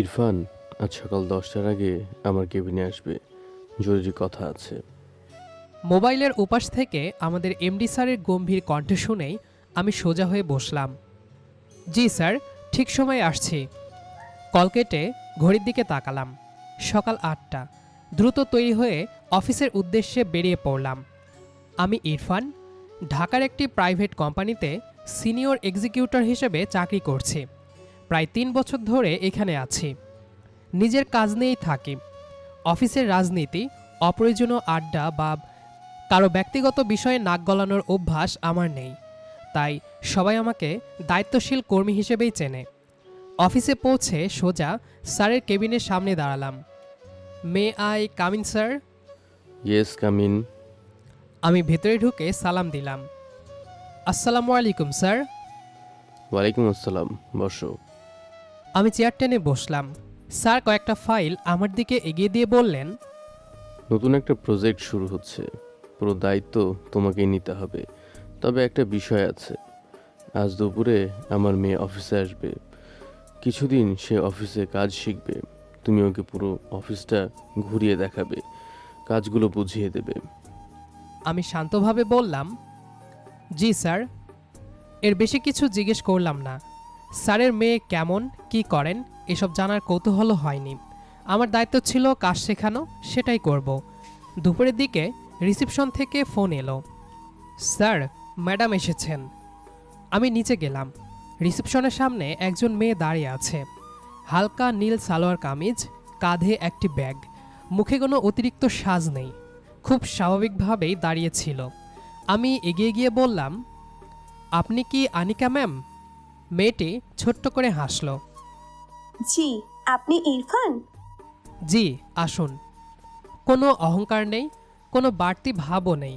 ইরফান, আজ সকাল 10টার আগে আমার কেবিনে আসবে, জরুরি কথা আছে। মোবাইলের ওপাশ থেকে আমাদের এমডি স্যারের গম্ভীর কণ্ঠ শুনেই আমি সোজা হয়ে বসলাম। জি স্যার, ঠিক সময়ে আসছি। কল কেটে ঘড়ির দিকে তাকালাম। সকাল 8টা। দ্রুত তৈরি হয়ে অফিসের উদ্দেশ্যে বেরিয়ে পড়লাম। আমি ইরফান, ঢাকার একটি প্রাইভেট কোম্পানিতে সিনিয়র এক্সিকিউটর হিসেবে চাকরি করছি। প্রায় 3 বছর ধরে এখানে আছি। নিজের কাজ নিয়েই থাকি। অফিসের রাজনীতি, অপ্রয়োজনীয় আড্ডা বা কারো ব্যক্তিগত বিষয়ে নাক গলানোর অভ্যাস আমার নেই। তাই সবাই আমাকে দায়িত্বশীল কর্মী হিসেবেই চেনে। অফিসে পৌঁছে সোজা স্যারের কেবিনের সামনে দাঁড়ালাম। May I come in sir? Yes, come in. আমি ভেতরে ঢুকে সালাম দিলাম। আসসালামু আলাইকুম স্যার। ওয়ালাইকুম আসসালাম, বসো। আমি চেয়ার টেনে বসলাম। স্যার কয়েকটা ফাইল আমার দিকে এগিয়ে দিয়ে বললেন, নতুন একটা প্রজেক্ট শুরু হচ্ছে, পুরো দায়িত্ব তোমাকেই নিতে হবে। তবে একটা বিষয় আছে, আজ দুপুরে আমার মেয়ে অফিসে আসবে। কিছুদিন সে অফিসে কাজ শিখবে। তুমি ওকে পুরো অফিসটা ঘুরিয়ে দেখাবে, কাজগুলো বুঝিয়ে দেবে। আমি শান্তভাবে বললাম, জি স্যার। এর বেশি কিছু জিজ্ঞেস করলাম না। স্যারের মেয়ে কেমন, কি করেন এসব জানার কৌতূহল হয়নি। আমার দায়িত্ব ছিল কাজ শেখানো, সেটাই করব। দুপুরের দিকে রিসিপশন থেকে ফোন এলো, স্যার ম্যাডাম এসেছেন। আমি নিচে গেলাম। রিসেপশনের সামনে একজন মেয়ে দাঁড়িয়ে আছে। হালকা নীল সালোয়ার কামিজ, কাঁধে একটি ব্যাগ, মুখে কোনো অতিরিক্ত সাজ নেই, খুব স্বাভাবিকভাবেই দাঁড়িয়েছিল। আমি এগিয়ে গিয়ে বললাম, আপনি কি আনিকা ম্যাম? মেয়েটি ছোট্ট করে হাসল। জি, আপনি ইরফান? জি, আসুন। কোনো অহংকার নেই, কোনো বাড়তি ভাবও নেই।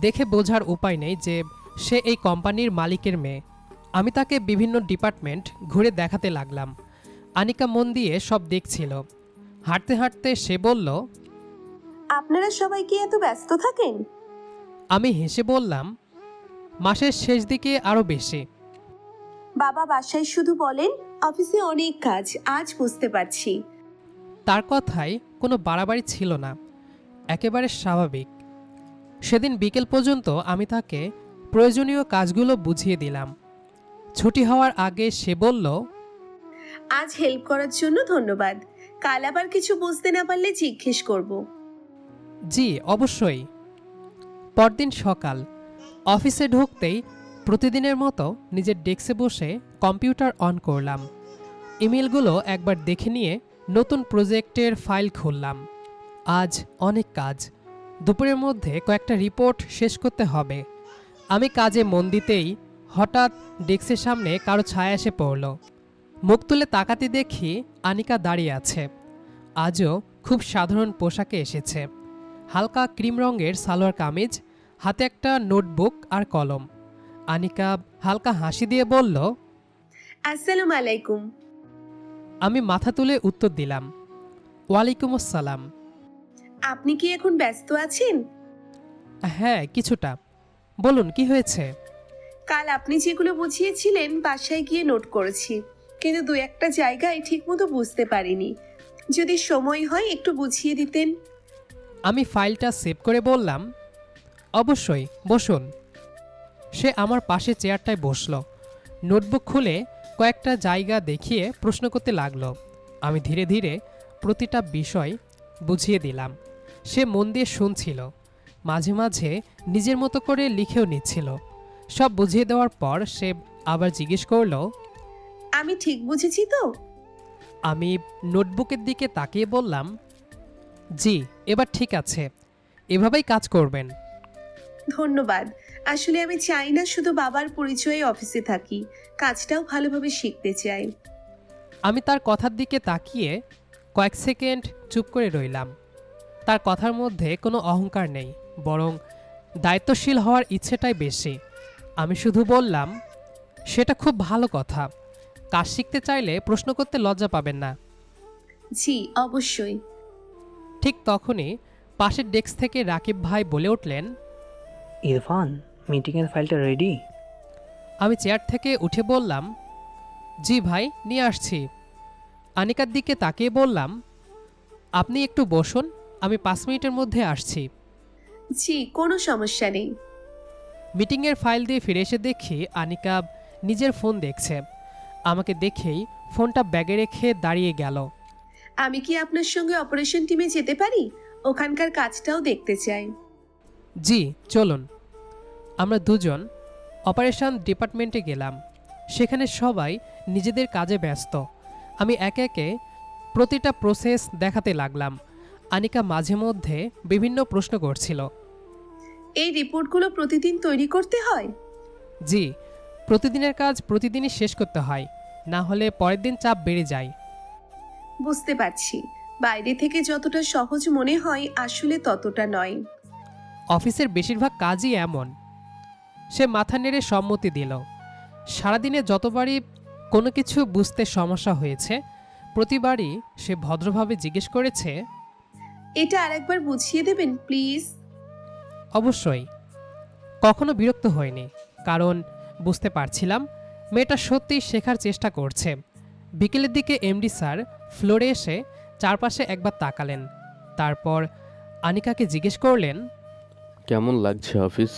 দেখে বোঝার উপায় নেই যে সে এই কোম্পানির মালিকের মেয়ে। আমি তাকে বিভিন্ন ডিপার্টমেন্ট ঘুরে দেখাতে লাগলাম। আনিকা মন দিয়ে সব দেখছিল। হাঁটতে হাঁটতে সে বলল, আপনারা সবাই কি এত ব্যস্ত থাকেন? আমি হেসে বললাম, মাসের শেষ দিকে আরও বেশি। বাবা বাসায় শুধু বলেন অফিসে অনেক কাজ, আজ বুঝতে পারছি। তার কথায় কোনো বাড়াবাড়ি ছিল না, একেবারে স্বাভাবিক। সেদিন বিকেল পর্যন্ত আমি তাকে প্রয়োজনীয় কাজগুলো বুঝিয়ে দিলাম। ছুটি হওয়ার আগে সে বলল, আজ হেল্প করার জন্য ধন্যবাদ। কাল আবার কিছু বুঝতে না পারলে জিজ্ঞেস করব। জি অবশ্যই। পরদিন সকাল। অফিসে ঢুকতেই প্রতিদিনের মতো নিজের ডেস্কে বসে কম্পিউটার অন করলাম। ইমেলগুলো একবার দেখে নিয়ে নতুন প্রজেক্টের ফাইল খুললাম। আজ অনেক কাজ। দুপুরের মধ্যে কয়েকটা রিপোর্ট শেষ করতে হবে। আমি কাজে মন দিতেই হঠাৎ ডেস্কের সামনে কারো ছায়া এসে পড়ল। মুখ তুলে তাকাতে দেখি আনিকা দাঁড়িয়ে আছে। আজও খুব সাধারণ পোশাকে এসেছে। হালকা ক্রিম রঙের সালোয়ার কামিজ, হাতে একটা নোটবুক আর কলম। আনিকা হালকা হাসি দিয়ে বলল, আসসালামু আলাইকুম। আমি মাথা তুলে উত্তর দিলাম, ওয়ালাইকুম আসসালাম। আপনি কি এখন ব্যস্ত আছেন? হ্যাঁ কিছুটা। বলুন কি হয়েছে? কাল আপনি যেগুলো বুঝিয়েছিলেন বাসায় গিয়ে নোট করেছি, কিন্তু দু একটা জায়গায় ঠিকমতো বুঝতে পারিনি। যদি সময় হয় একটু বুঝিয়ে দিতেন। আমি ফাইলটা সেভ করে বললাম, অবশ্যই বসুন। সে আমার পাশে চেয়ারটায় বসল। নোটবুক খুলে কয়েকটা জায়গা দেখিয়ে প্রশ্ন করতে লাগলো। আমি ধীরে ধীরে প্রতিটা বিষয় বুঝিয়ে দিলাম। সে মন দিয়ে শুনছিল, মাঝে মাঝে নিজের মতো করে লিখেও নিচ্ছিল। সব বুঝিয়ে দেওয়ার পর সে আবার জিজ্ঞেস করলো, আমি ঠিক বুঝেছি তো? আমি নোটবুকের দিকে তাকিয়ে বললাম, জি এবার ঠিক আছে, এভাবেই কাজ করবেন। ধন্যবাদ। আসলে আমি চাই না শুধু বাবার পরিচয়ে অফিসে থাকি, কাজটাও ভালোভাবে শিখতে চাই। আমি তার কথার দিকে তাকিয়ে কয়েক সেকেন্ড চুপ করে রইলাম। তার কথার মধ্যে কোনো অহংকার নেই, বরং দায়িত্বশীল হওয়ার ইচ্ছেটাই বেশি। আমি শুধু বললাম, সেটা খুব ভালো কথা। কাজ শিখতে চাইলে প্রশ্ন করতে লজ্জা পাবেন না। জি অবশ্যই। ঠিক তখনই পাশের ডেস্ক থেকে রাকিব ভাই বলে উঠলেন, ইরফান, মিটিংয়ের ফাইলটা রেডি? আমি চেয়ার থেকে উঠে বললাম, জি ভাই নিয়ে আসছি। আনিকার দিকে তাকিয়ে বললাম, আপনি একটু বসুন, আমি 5 মিনিটের মধ্যে আসছি। জি, কোনো সমস্যা নেই। মিটিংয়ের ফাইল দিয়ে ফিরে এসে দেখি আনিকা নিজের ফোন দেখছে। আমাকে দেখেই ফোনটা ব্যাগে রেখে দাঁড়িয়ে গেল। আমি কি আপনার সঙ্গে অপারেশন টিমে যেতে পারি? ওখানকার কাজটাও দেখতে চাই। জি, চলুন। আমরা দুজন অপারেশন ডিপার্টমেন্টে গেলাম। সেখানে সবাই নিজেদের কাজে ব্যস্ত। আমি একে একে প্রতিটা প্রসেস দেখাতে লাগলাম। আনিকা মাঝে মধ্যে বিভিন্ন প্রশ্ন করছিল। এই রিপোর্টগুলো প্রতিদিন তৈরি করতে হয়? জি, প্রতিদিনের কাজ প্রতিদিনই শেষ করতে হয়, না হলে পরের দিন চাপ বেড়ে যায়। বুঝতে পারছি। বাইরে থেকে যতটা সহজ মনে হয় আসলে ততটা নয়। অফিসের বেশিরভাগ কাজই এমন। সে মাথা নেড়ে সম্মতি দিল। সারাদিনে যতবারই কোনো কিছু বুঝতে সমস্যা হয়েছে, প্রতিবারই সে ভদ্রভাবে জিজ্ঞেস করেছে, এটা আরেকবার বুঝিয়ে দেবেন প্লিজ? অবশ্যই। কখনো বিরক্ত হয়নি, কারণ বুঝতে পারছিলাম মেয়েটা সত্যিই শেখার চেষ্টা করছে। বিকেলের দিকে এমডি স্যার ফ্লোরে এসে চারপাশে একবার তাকালেন। তারপর আনিকাকে জিজ্ঞেস করলেন, কেমন লাগছে অফিস?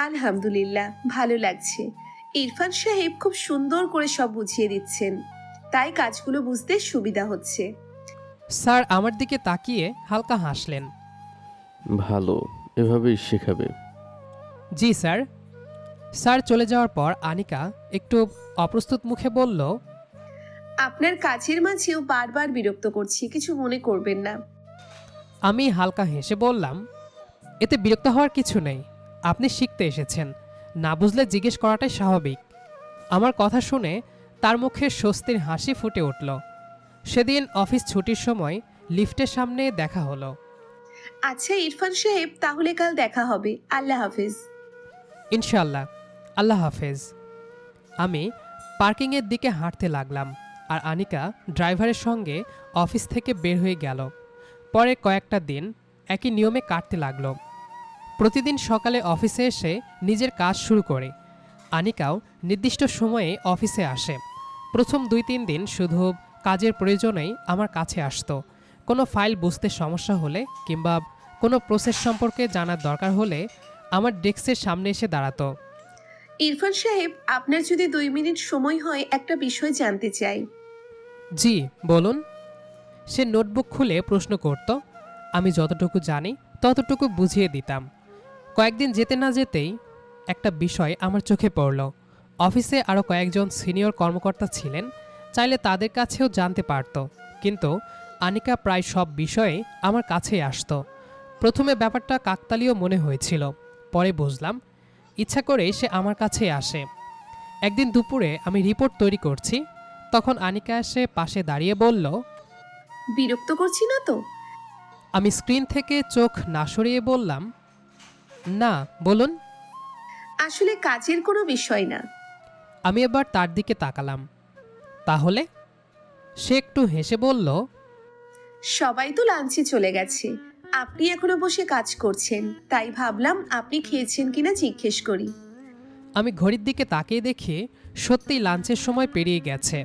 আলহামদুলিল্লাহ, ভালো লাগছে। ইরফান সাহেব খুব সুন্দর করে সব বুঝিয়ে দিচ্ছেন, তাই কাজগুলো বুঝতে সুবিধা হচ্ছে। স্যার আমার দিকে তাকিয়ে হালকা হাসলেন। ভালো, এভাবেই শেখাবে। জি স্যার। স্যার চলে যাওয়ার পর আনিকা একটু অপ্রস্তুত মুখে বলল, আপনার কাজের মাঝেও বারবার বিরক্ত করছি, কিছু মনে করবেন না। আমি হালকা হেসে বললাম, এতে বিরক্ত হওয়ার কিছু নেই। আপনি শিখতে এসেছেন, না বুঝলে জিজ্ঞেস করাটাই স্বাভাবিক। আমার কথা শুনে তার মুখে স্বস্তির হাসি ফুটে উঠল। সেদিন অফিস ছুটির সময় লিফটের সামনে দেখা হলো। আচ্ছা ইরফান সাহেব, তাহলে কাল দেখা হবে। আল্লাহ হাফিজ। ইনশাল্লাহ, আল্লাহ হাফেজ। আমি পার্কিংয়ের দিকে হাঁটতে লাগলাম, আর আনিকা ড্রাইভারের সঙ্গে অফিস থেকে বের হয়ে গেল। পরে কয়েকটা দিন একই নিয়মে কাটতে লাগলো। প্রতিদিন সকালে অফিসে এসে নিজের কাজ শুরু করে। আনিকাও নির্দিষ্ট সময়ে অফিসে আসে। প্রথম 2-3 দিন শুধু কাজের প্রয়োজনেই আমার কাছে আসতো। কোনো ফাইল বুঝতে সমস্যা হলে কিংবা কোনো প্রসেস সম্পর্কে জানার দরকার হলে আমার ডেস্কের সামনে এসে দাঁড়াতো। ইরফান সাহেব, আপনার যদি 2 মিনিট সময় হয়, একটা বিষয় জানতে চাই। জি, বলুন। সে নোটবুক খুলে প্রশ্ন করত। আমি যতটুকু জানি ততটুকু বুঝিয়ে দিতাম। কয়েকদিন যেতে না যেতেই একটা বিষয় আমার চোখে পড়ল। অফিসে আরও কয়েকজন সিনিয়র কর্মকর্তা ছিলেন, চাইলে তাদের কাছেও জানতে পারত। কিন্তু আনিকা প্রায় সব বিষয়ে আমার কাছেই আসতো। প্রথমে ব্যাপারটা কাকতালীয় মনে হয়েছিল, পরে বুঝলাম ইচ্ছা করেই সে আমার কাছেই আসে। একদিন দুপুরে আমি রিপোর্ট তৈরি করছি, তখন আনিকা এসে পাশে দাঁড়িয়ে বলল, বিরক্ত করছি না তো? আমি স্ক্রিন থেকে চোখ না সরিয়ে বললাম, না, বলুন। আসলে কাজের কোনো বিষয় না। আমি এবার তার দিকে তাকালাম। তাহলে? সে একটু হেসে বলল, সবাই তো লাঞ্চে চলে গেছে, আপনি এখনো বসে কাজ করছেন, তাই ভাবলাম আপনি খেয়েছেন কিনা জিজ্ঞেস করি। আমি ঘড়ির দিকে তাকিয়ে দেখি সত্যিই লাঞ্চের সময় পেরিয়ে গেছে।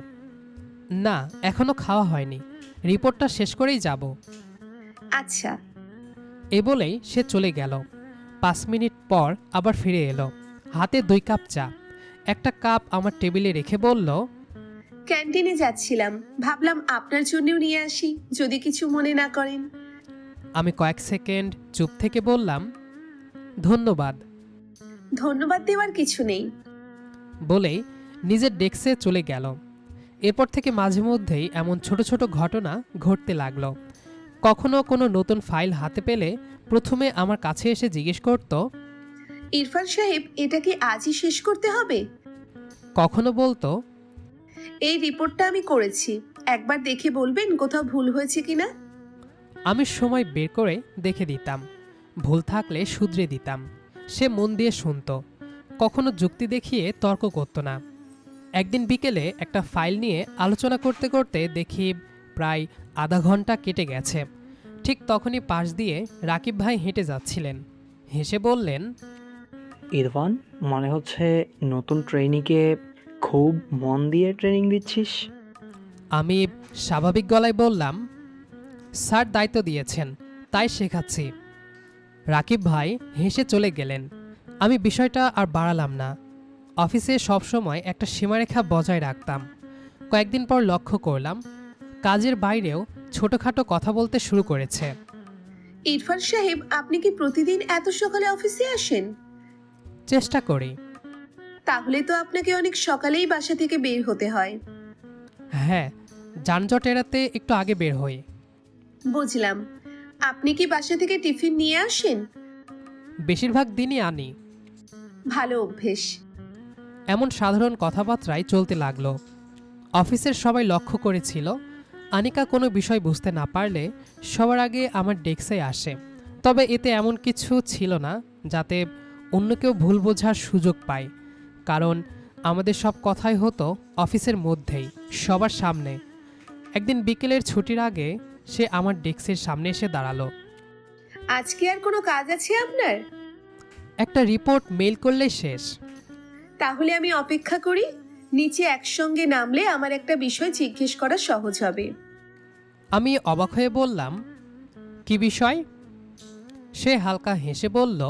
না, এখনো খাওয়া হয়নি, রিপোর্টটা শেষ করেই যাব। আচ্ছা। এ বলেই সে চলে গেল। 5 মিনিট পর আবার ফিরে এলো, হাতে 2 কাপ চা। একটা কাপ আমার টেবিলে রেখে বলল, ক্যান্টিনে যাচ্ছিলাম, ভাবলাম আপনার জন্যও নিয়ে আসি, যদি কিছু মনে না করেন। আমি কয়েক সেকেন্ড চুপ থেকে বললাম, ধন্যবাদ। ধন্যবাদ দেওয়ার কিছু নেই। বলেই নিজের ডেস্কে চলে গেল। এরপর থেকে মাঝে মধ্যেই এমন ছোট ছোট ঘটনা ঘটতে লাগলো। কখনো কোনো নতুন ফাইল হাতে পেলে প্রথমে আমার কাছে এসে জিজ্ঞেস করত, ইরফান সাহেব, এটা কি আজই শেষ করতে হবে? কখনো বলতো, এই রিপোর্টটা আমি করেছি, একবার দেখে বলবেন কোথাও ভুল হয়েছে কিনা। আমি সময় বের করে দেখে দিতাম, ভুল থাকলে শুধরে দিতাম। সে মন দিয়ে শুনতো, কখনো যুক্তি দেখিয়ে তর্ক করতো না। একদিন বিকেলে একটা ফাইল নিয়ে আলোচনা করতে করতে দেখি প্রায় আধা ঘন্টা কেটে গেছে। ঠিক তখনই পাশ দিয়ে রাকিব ভাই হেঁটে যাচ্ছিলেন। হেসে বললেন, ইরফান, মনে হচ্ছে নতুন ট্রেনিকে খুব মন দিয়ে ট্রেনিং দিচ্ছিস। আমি স্বাভাবিক গলায় বললাম, স্যার দায়িত্ব দিয়েছেন, তাই শেখাচ্ছি। রাকিব ভাই হেসে চলে গেলেন। আমি বিষয়টা আর বাড়ালাম না। অফিসে সবসময় একটা সীমারেখা বজায় রাখতাম। কয়েকদিন পর লক্ষ্য করলাম কাজের বাইরেও ছোটোখাটো কথা বলতে শুরু করেছে। ইরফান সাহেব, আপনি কি প্রতিদিন এত সকালে অফিসে আসেন? চেষ্টা করি। তাহলে তো আপনাকে অনেক সকালেই বাসা থেকে বের হতে হয়। হ্যাঁ, যানজট এড়াতে একটু আগে বের হই। বুঝলাম। আপনি কি বাসা থেকে টিফিন নিয়ে আসেন? বেশিরভাগ দিনই আনি। ভালো অভ্যেস। এমন সাধারণ কথাবার্তায় চলতে লাগলো। অফিসের সবাই লক্ষ্য করেছিল আনিকা কোনো বিষয় বুঝতে না পারলে সবার আগে আমার ডেস্কে আসে। তবে এতে এমন কিছু ছিল না যাতে অন্য কেউ ভুল বোঝার সুযোগ পায়, কারণ আমাদের সব কথাই হতো অফিসের মধ্যেই, সবার সামনে। একদিন বিকেলের ছুটির আগে সে আমার ডেস্কের সামনে এসে দাঁড়ালো। আজকে আর কোনো কাজ আছে আপনার? একটা রিপোর্ট মেইল করলে শেষ। তাহলে আমি অপেক্ষা করি। নিচে একসঙ্গে নামলে আমার একটা বিষয় জিজ্ঞেস করা সহজ হবে। আমি অবাক হয়ে বললাম, কি বিষয়? সে হালকা হেসে বলল,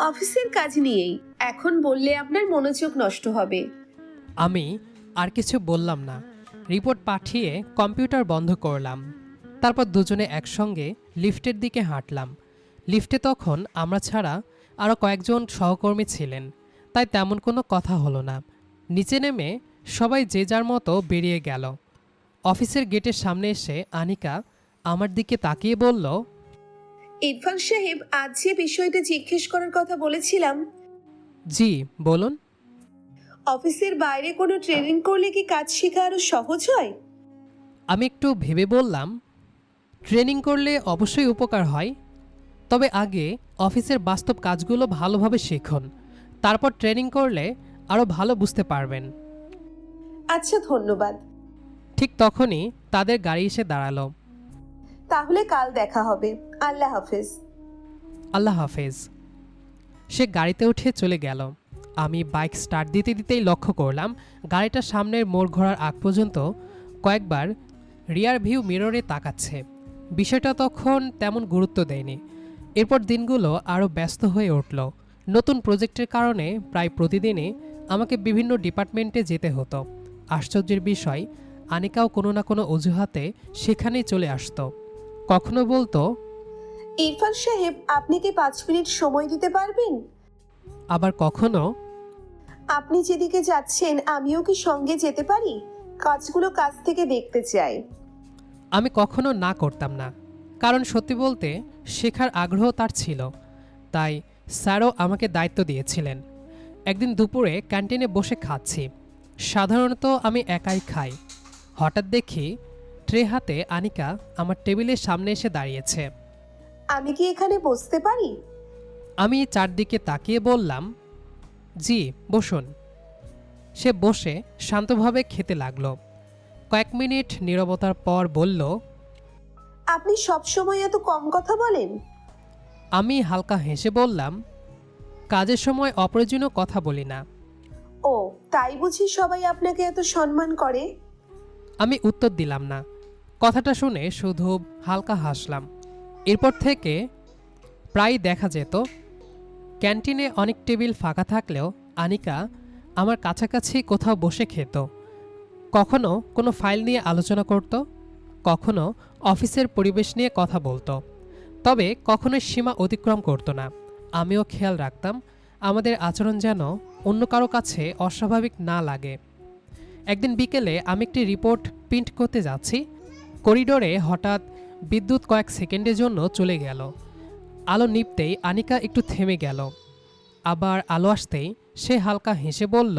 অফিসের কাজ নিয়েই। এখন বললে আপনার মনোযোগ নষ্ট হবে। আমি আর কিছু বললাম না। রিপোর্ট পাঠিয়ে কম্পিউটার বন্ধ করলাম। তারপর দুজনে একসঙ্গে লিফটের দিকে হাঁটলাম। লিফটে তখন আমরা ছাড়া আরও কয়েকজন সহকর্মী ছিলেন, তাই তেমন কোনো কথা হলো না। নিচে নেমে সবাই যে যার মতো বেরিয়ে গেল। অফিসের গেটের সামনে এসে আনিকা আমার দিকে তাকিয়ে বলল, ইরফান সাহেব, আজ যে বিষয়টা জিজ্ঞেস করার কথা বলেছিলাম। জি বলুন। অফিসের বাইরে কোনো ট্রেনিং করলে কি কাজ শেখা আরো সহজ হয়? আমি একটু ভেবে বললাম, ট্রেনিং করলে অবশ্যই উপকার হয়, তবে আগে অফিসের বাস্তব কাজগুলো ভালোভাবে শিখুন, তারপর ট্রেনিং করলে আরও ভালো বুঝতে পারবেন। আচ্ছা, ধন্যবাদ। ঠিক তখনই তাদের গাড়ি এসে দাঁড়ালো। তাহলে কাল দেখা হবে। আল্লাহ হাফেজ। আল্লাহ হাফেজ। সে গাড়িতে উঠে চলে গেল। আমি বাইক স্টার্ট দিতে দিতেই লক্ষ্য করলাম গাড়িটা সামনের মোড় ঘোরার আগ পর্যন্ত কয়েকবার রিয়ার ভিউ মিররে তাকাচ্ছে। বিষয়টা তখন তেমন গুরুত্ব দেয়নি। এরপর দিনগুলো আরও ব্যস্ত হয়ে উঠল। নতুন প্রজেক্টের কারণে প্রায় প্রতিদিনই আমাকে বিভিন্ন ডিপার্টমেন্টে যেতে হতো। আশ্চর্যের বিষয়, আনিকাও কোনো না কোনো অজুহাতে সেখানেই চলে আসতো। কখনো বলতো, ইরফান সাহেব, আপনি কি 5 মিনিট সময় দিতে পারবেন? আবার কখনো, আপনি যেদিকে যাচ্ছেন আমিও কি সঙ্গে যেতে পারি? কাজগুলো কাছ থেকে দেখতে চাই। আমি কখনো না করতাম না, কারণ সত্যি বলতে শেখার আগ্রহ তার ছিল। তাই স্যারও আমাকে দায়িত্ব দিয়েছিলেন। একদিন দুপুরে ক্যান্টিনে বসে খাচ্ছি। সাধারণত আমি একাই খাই। হঠাৎ দেখি ট্রে হাতে আনিকা আমার টেবিলের সামনে এসে দাঁড়িয়েছে। আমি কি এখানে বসতে পারি? আমি চারদিকে তাকিয়ে বললাম, জি বসুন। সে বসে শান্তভাবে খেতে লাগলো। কয়েক মিনিট নীরবতার পর বলল, আপনি সব সময় এত কম কথা বলেন? আমি হালকা হেসে বললাম, কাজের সময় অপ্রয়োজনীয় কথা বলি না। ও, তাই বুঝি সবাই আপনাকে এত সম্মান করে? আমি উত্তর দিলাম না। কথাটা শুনে শুধু হালকা হাসলাম। এরপর থেকে প্রায় দেখা যেত ক্যান্টিনে অনেক টেবিল ফাঁকা থাকলেও আনিকা আমার কাছাকাছি কোথাও বসে খেত। কখনো কোনো ফাইল নিয়ে আলোচনা করত, কখনো অফিসের পরিবেশ নিয়ে কথা বলতো, তবে কখনোই সীমা অতিক্রম করতো না। আমিও খেয়াল রাখতাম আমাদের আচরণ যেন অন্য কারো কাছে অস্বাভাবিক না লাগে। একদিন বিকেলে আমি একটি রিপোর্ট প্রিন্ট করতে যাচ্ছি। করিডোরে হঠাৎ বিদ্যুৎ কয়েক সেকেন্ডের জন্য চলে গেল। আলো নিভতেই আনিকা একটু থেমে গেল। আবার আলো আসতেই সে হালকা হেসে বলল,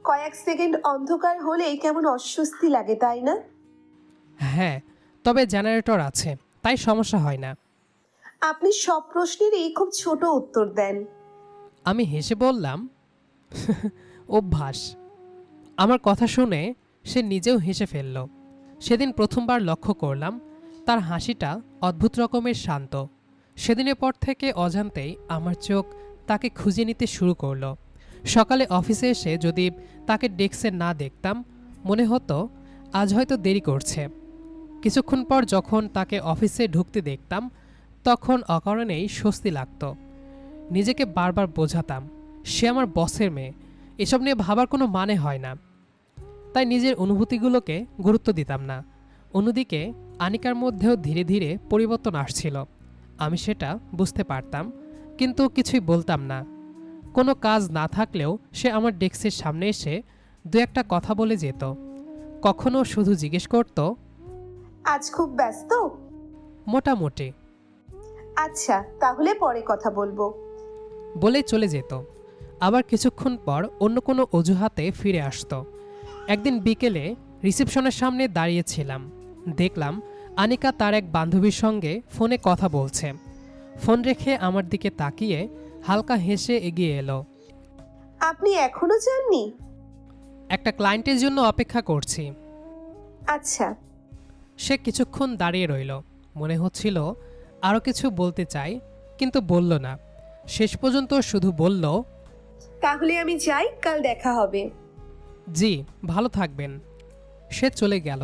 কয়েক সেকেন্ড অন্ধকার হলেই কেমন অস্বস্তি লাগে, তাই না? হ্যাঁ, তবে জেনারেটর আছে, তাই সমস্যা হয় না। আপনি সব প্রশ্নেরই খুব ছোট উত্তর দেন। আমি হেসে বললাম, অভ্যাস। আমার কথা শুনে সে নিজেও হেসে ফেলল। সেদিন প্রথমবার লক্ষ্য করলাম তার হাসিটা অদ্ভুত রকমের শান্ত। সেদিনের পর থেকে অজান্তেই আমার চোখ তাকে খুঁজে নিতে শুরু করলো। সকালে অফিসে এসে যদি তাকে ডেস্কে না দেখতাম, মনে হতো আজ হয়তো দেরি করছে। কিছুক্ষণ পর যখন তাকে অফিসে ঢুকতে দেখতাম তখন অকারণেই স্বস্তি লাগতো। নিজেকে বারবার বোঝাতাম সে আমার বসের মেয়ে, এসব নিয়ে ভাবার কোনো মানে হয় না। তাই নিজের অনুভূতিগুলোকে গুরুত্ব দিতাম না। অন্যদিকে আনিকার মধ্যেও ধীরে ধীরে পরিবর্তন আসছিল। আমি সেটা বুঝতে পারতাম, কিন্তু কিছুই বলতাম না। কোনো কাজ না থাকলেও সে আমার ডেস্কের সামনে এসে দু একটা কথা বলে যেত। কখনো শুধু জিজ্ঞেস করত, আজ খুব ব্যস্ত? মোটামুটি, আচ্ছা, তাহলে পরে কথা বলবো। বলে চলে যেত। আবার কিছুক্ষণ পর অন্য কোনো অজুহাতে ফিরে আসতো। একদিন বিকেলে রিসেপশনের সামনে দাঁড়িয়েছিলাম, দেখলাম আনিকা তার এক বান্ধবীর সঙ্গে ফোনে কথা বলছে। ফোন রেখে আমার দিকে তাকিয়ে হালকা হেসে এগিয়ে এলো। আপনি এখনো যাননি? একটা ক্লায়েন্টের জন্য অপেক্ষা করছি। আচ্ছা। সে কিছুক্ষণ দাঁড়িয়ে রইল, মনে হচ্ছিল আরও কিছু বলতে চাই, কিন্তু বলল না। শেষ পর্যন্ত শুধু বলল, তাহলে আমি যাই, কাল দেখা হবে। জি, ভালো থাকবেন। সে চলে গেল।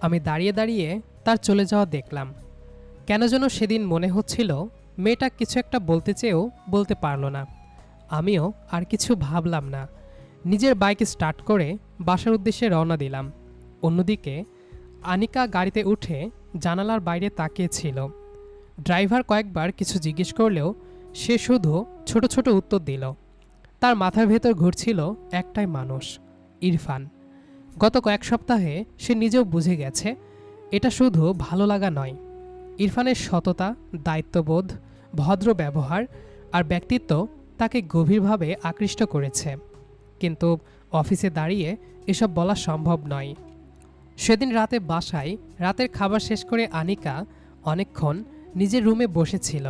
আমি দাঁড়িয়ে দাঁড়িয়ে তার চলে যাওয়া দেখলাম। কেন যেন সেদিন মনে হচ্ছিল মেয়েটা কিছু একটা বলতে চেয়েও বলতে পারল না। আমিও আর কিছু ভাবলাম না। নিজের বাইক স্টার্ট করে বাসার উদ্দেশ্যে রওনা দিলাম। অন্যদিকে আনিকা গাড়িতে উঠে জানালার বাইরে তাকিয়েছিল। ড্রাইভার কয়েকবার কিছু জিজ্ঞেস করলেও সে শুধু ছোট ছোট উত্তর দিল। তার মাথার ভেতর ঘুরছিল একটাই মানুষ, ইরফান। গত কয়েক সপ্তাহে সে নিজেও বুঝে গেছে এটা শুধু ভালো লাগা নয়। ইরফানের সততা, দায়িত্ববোধ, ভদ্র ব্যবহার আর ব্যক্তিত্ব তাকে গভীরভাবে আকৃষ্ট করেছে। কিন্তু অফিসে দাঁড়িয়ে এসব বলা সম্ভব নয়। সেদিন রাতে বাসায় রাতের খাবার শেষ করে আনিকা অনেকক্ষণ নিজের রুমে বসেছিল।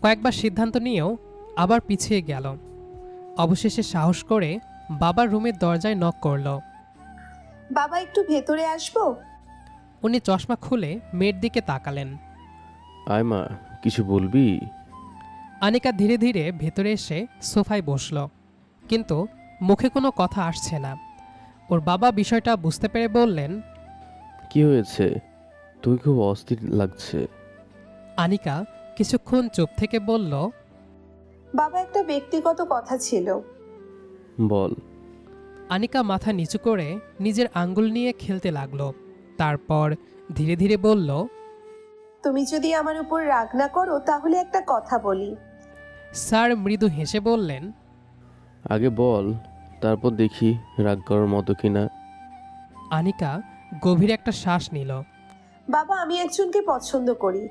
কয়েকবার সিদ্ধান্ত নিয়েও আবার পিছিয়ে গেল। অবশেষে সাহস করে বাবার রুমের দরজায় নক করল। বাবা, একটু ভেতরে আসবো? উনি চশমা খুলে মেয়ের দিকে তাকালেন। আয় মা, কিছু বলবি? আনিকা ধীরে ধীরে ভেতরে এসে সোফায় বসল, কিন্তু মুখে কোনো কথা আসছে না। ওর বাবা বিষয়টা বুঝতে পেরে বললেন, কি হয়েছে? তুই খুব অস্থির লাগছে। আনিকা কিছুক্ষণ চুপ থেকে বলল, বাবা, একটা ব্যক্তিগত কথা ছিল। বল। আনিকা মাথা নিচু করে নিজের আঙ্গুল নিয়ে খেলতে লাগলো। তারপর ধীরে ধীরে বলল, তুমি যদি আমার উপর রাগ না করো তাহলে একটা কথা বলি। স্যার মৃদু হেসে বললেন, আগে বল, তারপর দেখি রাগ করার মতো কিনা। আনিকা গভীর একটা শ্বাস নিল। বাবা, আমি একজনকে পছন্দ করি।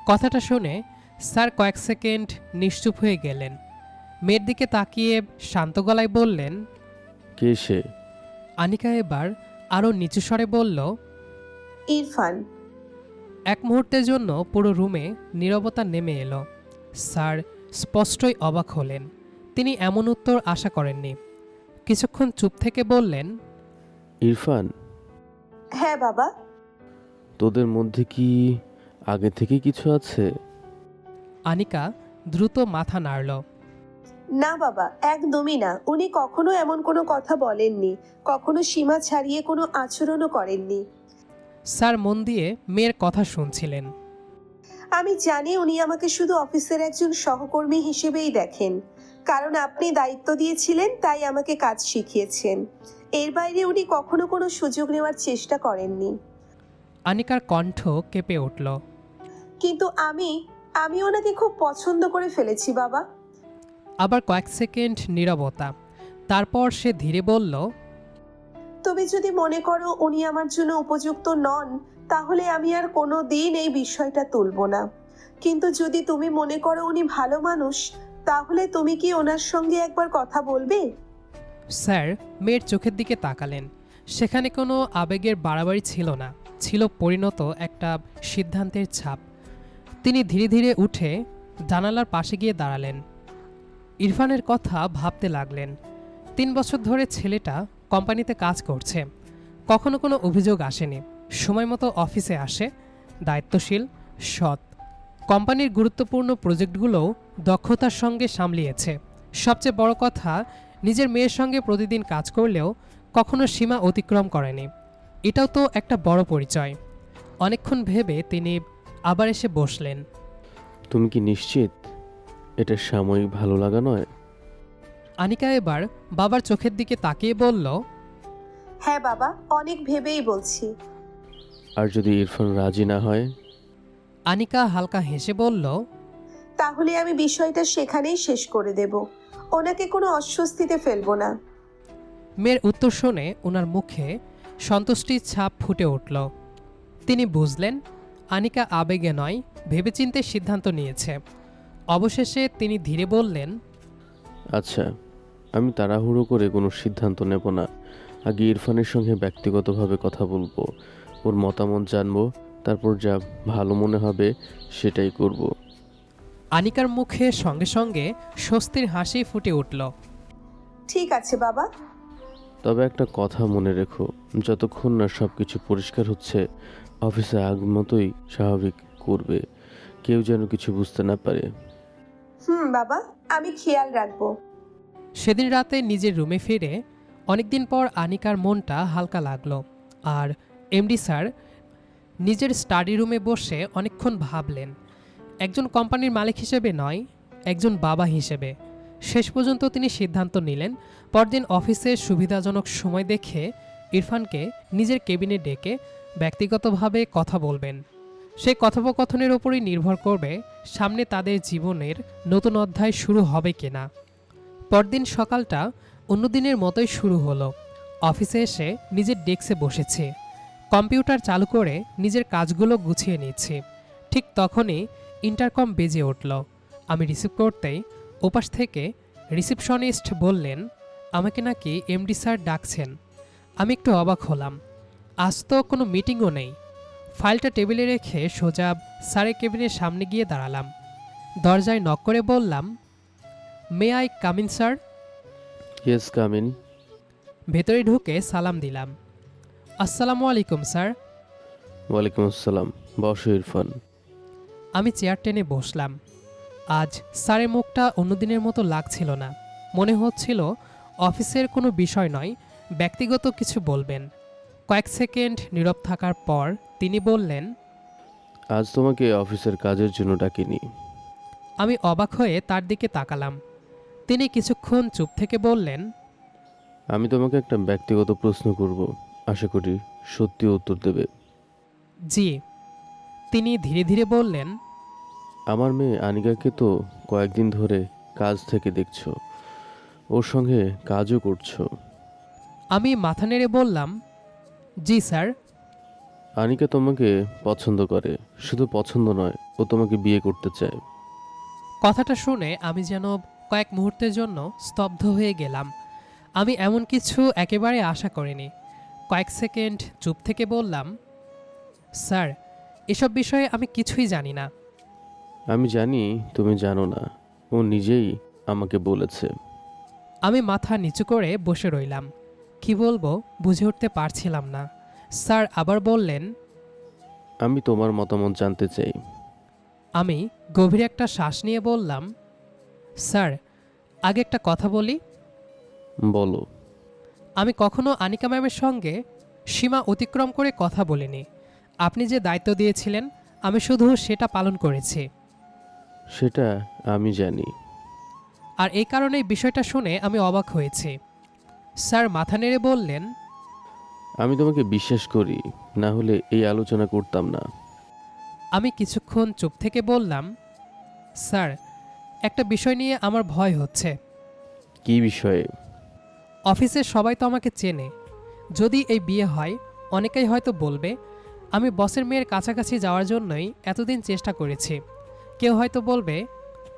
কথাটা শুনে স্যার কয়েক সেকেন্ড নিশ্চুপ হয়ে গেলেন। মেয়ের দিকে তাকিয়ে শান্ত গলায় বললেন, কে সে? আনিকা এবার আরও নিচু স্বরে বলল, ইরফান। এক মুহূর্তের জন্য পুরো রুমে নীরবতা নেমে এলো। স্যার স্পষ্টই অবাক হলেন। তিনি এমন উত্তর আশা করেননি। কিছুক্ষণ চুপ থেকে বললেন, ইরফান? হ্যাঁ বাবা। তোদের মধ্যে কি আগে থেকে কিছু আছে? আনিকা দ্রুত মাথা নাড়ল। না বাবা, একদমই না। উনি কখনো এমন কোনো কথা বলেননি, কখনো সীমা ছাড়িয়ে কোনো আচরণও করেননি। স্যার মন দিয়ে মেয়ের কথা শুনছিলেন। আমি জানি উনি আমাকে শুধু অফিসের একজন সহকর্মী হিসেবেই দেখেন, কারণ আপনি দায়িত্ব দিয়েছিলেন তাই আমাকে কাজ শিখিয়েছেন। এর বাইরে উনি কখনো কোনো সুযোগ নেওয়ার চেষ্টা করেননি। আনিকার কণ্ঠ কেঁপে উঠল। কিন্তু আমি ওনাকে খুব পছন্দ করে ফেলেছি বাবা। আবার কয়েক সেকেন্ড নীরবতা। তারপর সে ধীরে বলল, তুমি যদি মনে করো উনি আমার জন্য উপযুক্ত নন, তাহলে আমি আর কোনো দিন এই বিষয়টা তুলব না। কিন্তু যদি তুমি মনে করো উনি ভালো মানুষ, তাহলে তুমি কি ওনার সঙ্গে একবার কথা বলবে? স্যার মেয়ের চোখের দিকে তাকালেন। সেখানে কোনো আবেগের বাড়াবাড়ি ছিল না, ছিল পরিণত একটা সিদ্ধান্তের ছাপ। তিনি ধীরে ধীরে উঠে জানালার পাশে গিয়ে দাঁড়ালেন। ইরফানের কথা ভাবতে লাগলেন। 3 বছর ধরে ছেলেটা কোম্পানিতে কাজ করছে, কখনো কোনো অভিযোগ আসেনি। সময় মতো অফিসে আসে, দায়িত্বশীল, সৎ। কোম্পানির গুরুত্বপূর্ণ প্রজেক্টগুলোও দক্ষতার সঙ্গে সামলিয়েছে। সবচেয়ে বড় কথা, নিজের মেয়ের সঙ্গে প্রতিদিন কাজ করলেও কখনো সীমা অতিক্রম করেনি। এটাও তো একটা বড় পরিচয়। অনেকক্ষণ ভেবে তিনি আবার এসে বসলেন। তুমি কি নিশ্চিত এটা সাময়িক ভালো লাগা নয়? আনিকা এবার বাবার চোখের দিকে তাকিয়ে বলল, হ্যাঁ বাবা, অনেক ভেবেই বলছি। আর যদি ইরফান রাজি না হয়? আনিকা হালকা হেসে বলল, তাহলে আমি বিষয়টা সেখানেই শেষ করে দেব। ওনাকে কোনো অস্বস্তিতে ফেলবো না। মেয়ের উত্তর শুনে ওনার মুখে সন্তুষ্টির ছাপ ফুটে উঠল। তিনি বুঝলেন আনিকা আবেগে নয়, ভেবেচিন্তে সিদ্ধান্ত নিয়েছে। অবশেষে তিনি ধীরে বললেন, আচ্ছা, আমি তাড়াহুড়ো করে কোনো সিদ্ধান্ত নেব না। আগে ইরফানের সঙ্গে ব্যক্তিগতভাবে কথা বলবো, ওর মতামত জানবো, তারপর যা ভালো মনে হবে সেটাই করব। আনিকার মুখে সঙ্গে সঙ্গে স্বস্তির হাসি ফুটে উঠল। ঠিক আছে বাবা। তবে একটা কথা মনে রেখো, যতক্ষণ না সব কিছু পরিষ্কার হচ্ছে অফিসে আগের মতোই স্বাভাবিক করবে, কেউ যেন কিছু বুঝতে না পারে। বাবা, আমি খেয়াল রাখবো। সেদিন রাতে নিজের রুমে ফিরে অনেকদিন পর আনিকার মনটা হালকা লাগলো। আর এমডি স্যার নিজের স্টাডি রুমে বসে অনেকক্ষণ ভাবলেন, একজন কোম্পানির মালিক হিসেবে নয়, একজন বাবা হিসেবে। শেষ পর্যন্ত তিনি সিদ্ধান্ত নিলেন পরদিন অফিসের সুবিধাজনক সময় দেখে ইরফানকে নিজের কেবিনে ডেকে ব্যক্তিগতভাবে কথা বলবেন। সেই কথোপকথনের ওপরই নির্ভর করবে সামনে তাদের জীবনের নতুন অধ্যায় শুরু হবে কিনা। পরদিন সকালটা অন্য দিনের মতোই শুরু হলো। অফিসে এসে নিজের ডেস্কে বসেছি, কম্পিউটার চালু করে নিজের কাজগুলো গুছিয়ে নিচ্ছি। ঠিক তখনই ইন্টারকম বেজে উঠল। আমি রিসিভ করতেই ওপাশ থেকে রিসিপশনিস্ট বললেন আমাকে নাকি এমডি স্যার ডাকছেন। আমি একটু অবাক হলাম, আজ তো কোনো মিটিংও নেই। ফাইলটা টেবিলে রেখে সোজা স্যারের কেবিনের সামনে গিয়ে দাঁড়ালাম। দরজায় নক করে বললাম, may I come in sir? Yes, come in. ভেতরে ঢুকে সালাম দিলাম। আসসালামু আলাইকুম স্যার। ওয়ালাইকুম আসসালাম। বসো ইরফান। আমি চেয়ার টেনে বসলাম। আজ স্যারের মুখটা অন্যদিনের মতো লাগছিল না। মনে হচ্ছিল অফিসের কোনো বিষয় নয়, ব্যক্তিগত কিছু বলবেন। কয়েক সেকেন্ড নীরব থাকার পর তিনি বললেন, আজ তোমাকে অফিসের কাজের জন্য ডাকিনি। আমি অবাক হয়ে তার দিকে তাকালাম। তিনি কিছুক্ষণ চুপ থেকে বললেন, আমি তোমাকে একটা ব্যক্তিগত প্রশ্ন করব, আশা করি সত্যি উত্তর দেবে। জি। তিনি ধীরে ধীরে বললেন, আমার মেয়ে আনিকাকে তো কয়েকদিন ধরে কাজ থেকে দেখছো, ওর সঙ্গে কাজও করছো। আমি মাথা নেড়ে বললাম, জি স্যার। আনিকা তোমাকে পছন্দ করে, শুধু পছন্দ নয়, ও তোমাকে বিয়ে করতে চায়। কথাটা শুনে আমি যেন কয়েক মুহূর্তের জন্য স্তব্ধ হয়ে গেলাম। আমি এমন কিছু একেবারে আশা করিনি। কয়েক সেকেন্ড চুপ থেকে বললাম, স্যার, এসব বিষয়ে আমি কিছুই জানি না। আমি জানি তুমি জানো না, ও নিজেই আমাকে বলেছে। আমি মাথা নিচু করে বসে রইলাম। কি বলবো বুঝে উঠতে পারছিলাম না। স্যার আবার বললেন, আমি তোমার মতামত জানতে চাই। আমি গভীর একটা শ্বাস নিয়ে বললাম, স্যার, আগে একটা কথা বলি। বলো। আমি কখনো আনিকা ম্যামের সঙ্গে সীমা অতিক্রম করে কথা বলিনি। আপনি যে দায়িত্ব দিয়েছিলেন আমি শুধু সেটা পালন করেছি। সেটা আমি জানি। আর এই কারণেই বিষয়টা শুনে আমি অবাক হয়েছি। স্যার মাথা নেড়ে বললেন, আমি তোমাকে বিশ্বাস করি, না হলে এই আলোচনা করতাম না। আমি কিছুক্ষণ চুপ থেকে বললাম, স্যার, একটা বিষয় নিয়ে আমার ভয় হচ্ছে। কি বিষয়ে? অফিসের সবাই তো আমাকে চেনে। যদি এই বিয়ে হয় অনেকেই হয়তো বলবে আমি বসের মেয়ের কাছাকাছি যাওয়ার জন্যই এতদিন চেষ্টা করেছি। কেউ হয়তো বলবে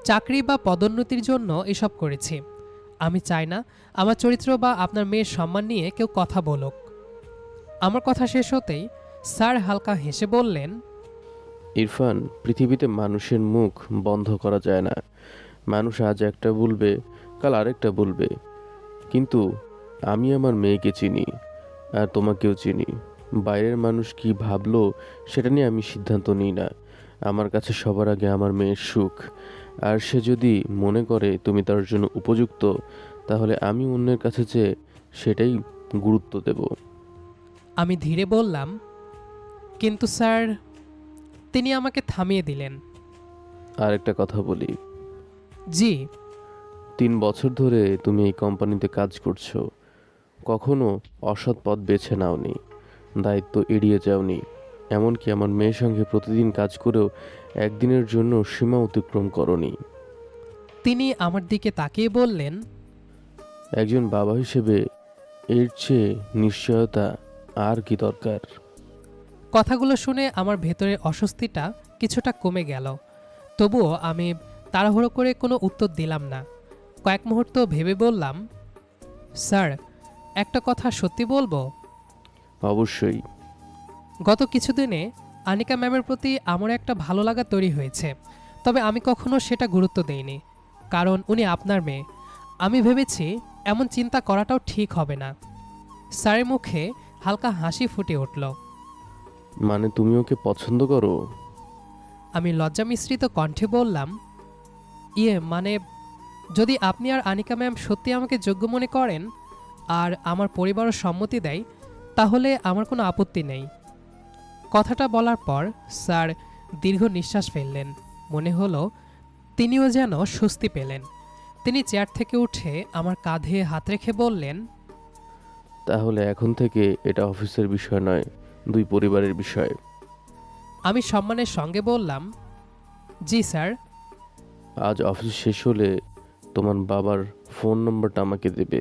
চাকরি বা পদোন্নতির জন্য এসব করেছি। আমি চাই না আমার চরিত্র বা আপনার মেয়ের সম্মান নিয়ে কেউ কথা বলুক। আমার কথা শেষ হতেই স্যার হালকা হেসে বললেন, ইরফান, পৃথিবীতে মানুষের মুখ বন্ধ করা যায় না। মানুষ আজ একটা বলবে, কাল আরেকটা বলবে, কিন্তু আমি আমার মেয়েকে চিনি, আর তোমাকেও চিনি। বাইরের মানুষ কি ভাবলো সেটা নিয়ে আমি সিদ্ধান্ত নিই না। আমার কাছে সবার আগে আমার মেয়ের সুখ, আর সে যদি মনে করে তুমি তার জন্য উপযুক্ত, তাহলে আমি অন্যের কাছে যে সেটাই গুরুত্ব দেব। আমি ধীরে বললাম, কিন্তু স্যার। তিনি আমাকে থামিয়ে দিলেন। আর একটা কথা বলি, জি। 3 বছর ধরে তুমি এই কোম্পানিতে কাজ করছো, কখনো অসৎ পথ বেছে নাওনি, দায়িত্ব এড়িয়ে যাওনি, এমনকি আমার মেয়ের সঙ্গে প্রতিদিন কাজ করেও একদিনের জন্য সীমা অতিক্রম করনি। তিনি আমার দিকে তাকিয়ে বললেন, একজন বাবা হিসেবে এর চেয়ে নিশ্চয়তা আর কি দরকার? কথাগুলো শুনে আমার ভেতরের অস্বস্তিটা কিছুটা কমে গেল। তবুও আমি তাড়াহুড়ো করে কোনো উত্তর দিলাম না। কয়েক মুহূর্ত ভেবে বললাম, স্যার, একটা কথা সত্যি বলবো। অবশ্যই। গত কিছুদিনে আনিকা ম্যামের প্রতি আমার একটা ভালো লাগা তৈরি হয়েছে, তবে আমি কখনো সেটা গুরুত্ব দেইনি, কারণ উনি আপনার মেয়ে। আমি ভেবেছি এমন চিন্তা করাটাও ঠিক হবে না। স্যারের মুখে হালকা হাসি ফুটে উঠল। মানে তুমি ওকে পছন্দ করো? আমি লজ্জা মিশ্রিত কণ্ঠে বললাম, মানে যদি আপনি আর আনিকা ম্যাম সত্যি আমাকে যোগ্য মনে করেন আর আমার পরিবারও সম্মতি দেয়, তাহলে আমার কোনো আপত্তি নেই। কথাটা বলার পর স্যার দীর্ঘ নিঃশ্বাস ফেললেন। মনে হলো তিনিও যেন স্বস্তি পেলেন। তিনি চেয়ার থেকে উঠে আমার কাঁধে হাত রেখে বললেন, তাহলে এখন থেকে এটা অফিসের বিষয় নয়, দুই পরিবারের বিষয়। আমি সম্মানের সঙ্গে বললাম, জি স্যার। আজ অফিস শেষ হলে তোমার বাবার ফোন নম্বরটা আমাকে দেবে,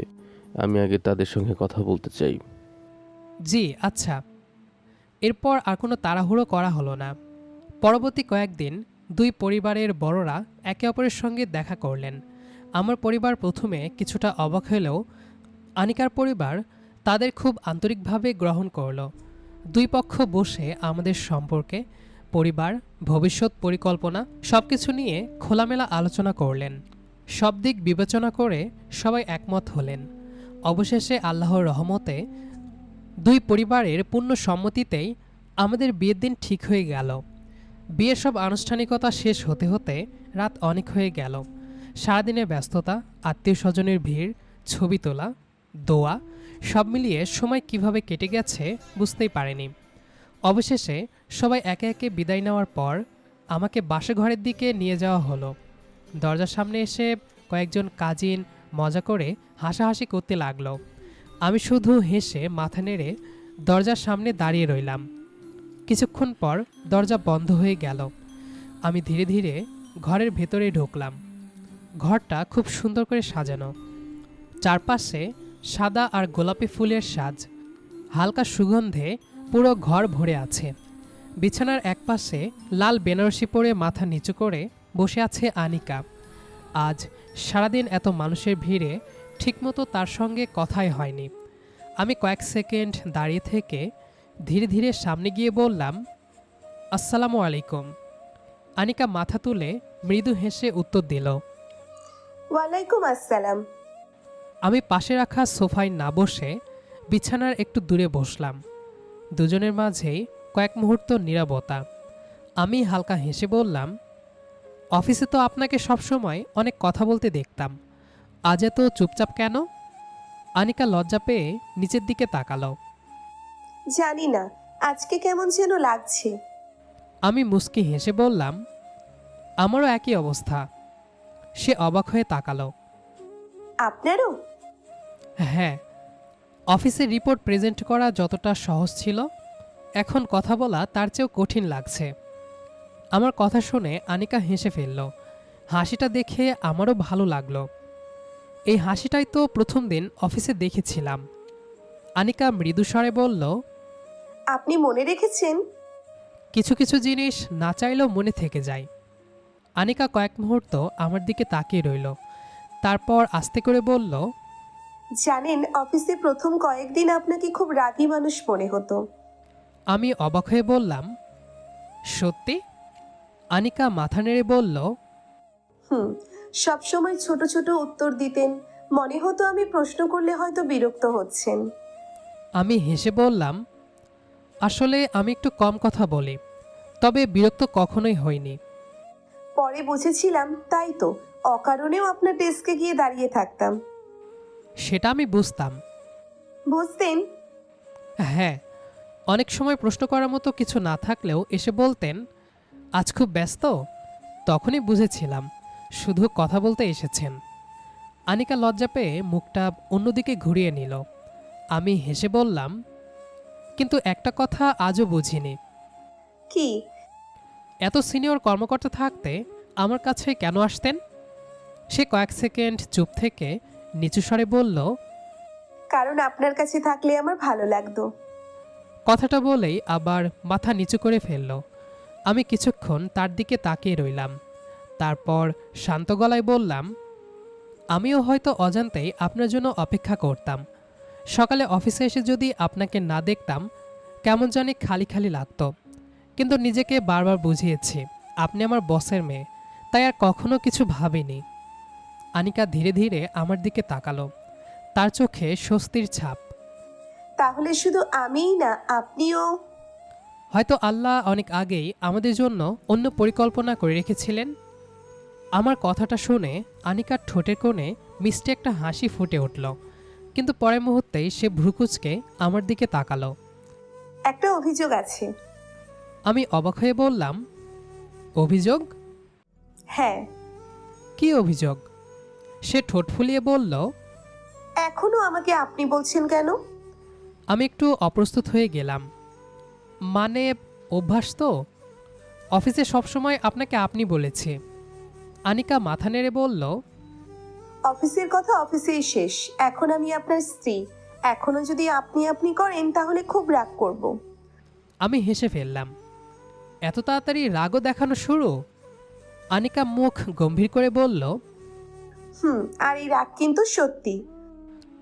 আমি আগে তাদের সঙ্গে কথা বলতে চাই। জি আচ্ছা। এরপর আর কোনো তাড়াহুড়ো করা হলো না। পরবর্তী কয়েকদিন দুই পরিবারের বড়রা একে অপরের সঙ্গে দেখা করলেন। আমার পরিবার প্রথমে কিছুটা অবাক হলেও আনিকার পরিবার তাদের খুব আন্তরিকভাবে গ্রহণ করল। দুই পক্ষ বসে আমাদের সম্পর্কে, পরিবার, ভবিষ্যৎ পরিকল্পনা সবকিছু নিয়ে খোলামেলা আলোচনা করলেন। সব দিক বিবেচনা করে সবাই একমত হলেন। অবশেষে আল্লাহর রহমতে দুই পরিবারের পূর্ণ সম্মতিতেই আমাদের বিয়ের দিন ঠিক হয়ে গেল। বিয়ের সব আনুষ্ঠানিকতা শেষ হতে হতে রাত অনেক হয়ে গেল। সারাদিনের ব্যস্ততা, আত্মীয় স্বজনের ভিড়, ছবি তোলা, দোয়া, সব মিলিয়ে সময় কিভাবে কেটে গেছে বুঝতেই পারিনি। অবশেষে সবাই একে একে বিদায় নেওয়ার পর আমাকে বাসঘরের দিকে নিয়ে যাওয়া হলো। দরজার সামনে এসে কয়েকজন কাজিন মজা করে হাসাহাসি করতে লাগলো। আমি শুধু হেসে মাথা নেড়ে দরজার সামনে দাঁড়িয়ে রইলাম। কিছুক্ষণ পর দরজা বন্ধ হয়ে গেল। আমি ধীরে ধীরে ঘরের ভেতরে ঢুকলাম। ঘরটা খুব সুন্দর করে সাজানো, চারপাশে সাদা আর গোলাপি ফুলের সাজ, হালকা সুগন্ধে পুরো ঘর ভরে আছে। বিছানার একপাশে লাল বেনারসি পরে মাথা নিচু করে বসে আছে আনিকা। আজ সারাদিন এত মানুষের ভিড়ে ঠিকমতো তার সঙ্গে কথাই হয়নি। আমি কয়েক সেকেন্ড দাঁড়িয়ে থেকে ধীরে ধীরে সামনে গিয়ে বললাম, আসসালামু আলাইকুম। আনিকা মাথা তুলে মৃদু হেসে উত্তর দিল, ওয়ালাইকুম আসসালাম। আমি পাশে রাখা সোফায় না বসে বিছানার একটু দূরে বসলাম। দুজনের মাঝেই কয়েক মুহূর্ত নীরবতা। আমি হালকা হেসে বললাম, অফিসে তো আপনাকে সবসময় অনেক কথা বলতে দেখতাম, আজ এত চুপচাপ কেন? আনিকা লজ্জা পেয়ে নিচের দিকে তাকালো। জানি না, আজকে কেমন যেন লাগছে। আমি মুচকি হেসে বললাম, আমারও একই অবস্থা। সে অবাক হয়ে তাকালো। আপনারও? হ্যাঁ, অফিসের রিপোর্ট প্রেজেন্ট করা যতটা সহজ ছিল, এখন কথা বলা তার চেয়েও কঠিন লাগছে। আমার কথা শুনে আনিকা হেসে ফেলল। হাসিটা দেখে আমারও ভালো লাগলো। এই হাসিটাই তো প্রথম দিন অফিসে দেখেছিলাম। আনিকা মৃদুস্বরে বলল, আপনি মনে রেখেছেন? কিছু কিছু জিনিস না চাইলেও মনে থেকে যায়। আনিকা কয়েক মুহূর্ত আমার দিকে তাকিয়ে রইল, তারপর আস্তে করে বলল, জানেন, অফিসে প্রথম কয়েকদিন আপনাকে খুব রাগী মানুষ মনে হতো। আমি অবাক হয়ে বললাম, সত্যি? আনিকা মাথা নেড়ে বলল, সব সময় ছোট ছোট উত্তর দিতেন, মনে হতো আমি প্রশ্ন করলে হয়তো বিরক্ত হচ্ছেন। আমি হেসে বললাম, আসলে আমি একটু কম কথা বলি, তবে বিরক্ত কখনোই হইনি। পরে বুঝেছিলাম, তাই তো অকারণেও আপনার ডেস্কে গিয়ে দাঁড়িয়ে থাকতাম। সেটা আমি বুঝতাম। বুঝতেন? হ্যাঁ, অনেক সময় প্রশ্ন করার মতো কিছু না থাকলেও এসে বলতেন, আজ খুব ব্যস্ত। তখনই বুঝেছিলাম শুধু কথা বলতে এসেছেন। আনিকা লজ্জা পেয়ে মুখটা অন্যদিকে ঘুরিয়ে নিল। আমি হেসে বললাম, কিন্তু একটা কথা আজও বুঝিনি, কি? এত সিনিয়র কর্মকর্তা থাকতে আমার কাছে কেন আসতেন? সে কয়েক সেকেন্ড চুপ থেকে নিচু স্বরে বলল, কারণ আপনার কাছে থাকলে আমার ভালো লাগতো। কথাটা বলেই আবার মাথা নিচু করে ফেলল। আমি কিছুক্ষণ তার দিকে তাকিয়ে রইলাম। তারপর শান্ত গলায় বললাম, আমিও হয়তো অজান্তেই আপনার জন্য অপেক্ষা করতাম। সকালে অফিসে এসে যদি আপনাকে না দেখতাম কেমন জানি খালি খালি লাগতো। কিন্তু নিজেকে বারবার বুঝিয়েছি আপনি আমার বসের মেয়ে, তাই আর কখনো কিছু ভাবিনি। আনিকা ধীরে ধীরে আমার দিকে তাকালো, তার চোখে স্বস্তির ছাপ। তাহলে শুধু আমিই না, আপনিও। হয়তো আল্লাহ অনেক আগেই আমাদের জন্য অন্য পরিকল্পনা করে রেখেছিলেন। আমার কথাটা শুনে আনিকার ঠোঁটের কোণে মিষ্টি একটা হাসি ফুটে উঠল, কিন্তু পরের মুহূর্তেই সে ভ্রুকুচকে আমার দিকে তাকালো। একটা অভিযোগ আছে। আমি অবাক হয়ে বললাম, অভিযোগ? হ্যাঁ। কি অভিযোগ? সে ঠোঁট ফুলিয়ে বলল, এখনো আমাকে আপনি বলছেন কেন? আমি একটু অপ্রস্তুত হয়ে গেলাম। মানে, অভ্যাস তো, অফিসে সবসময় আপনাকে আপনি বলেছি। আনিকা মাথা নেড়ে বলল, অফিসের কথা অফিসেই শেষ। এখন আমি আপনার স্ত্রী। এখনো যদি আপনি আপনি করেন তাহলে খুব রাগ করব। আমি হেসে ফেললাম। এত তাড়াতাড়ি রাগও দেখানো শুরু? আনিকা মুখ গম্ভীর করে বলল, আর এই রাগ কিন্তু সত্যি।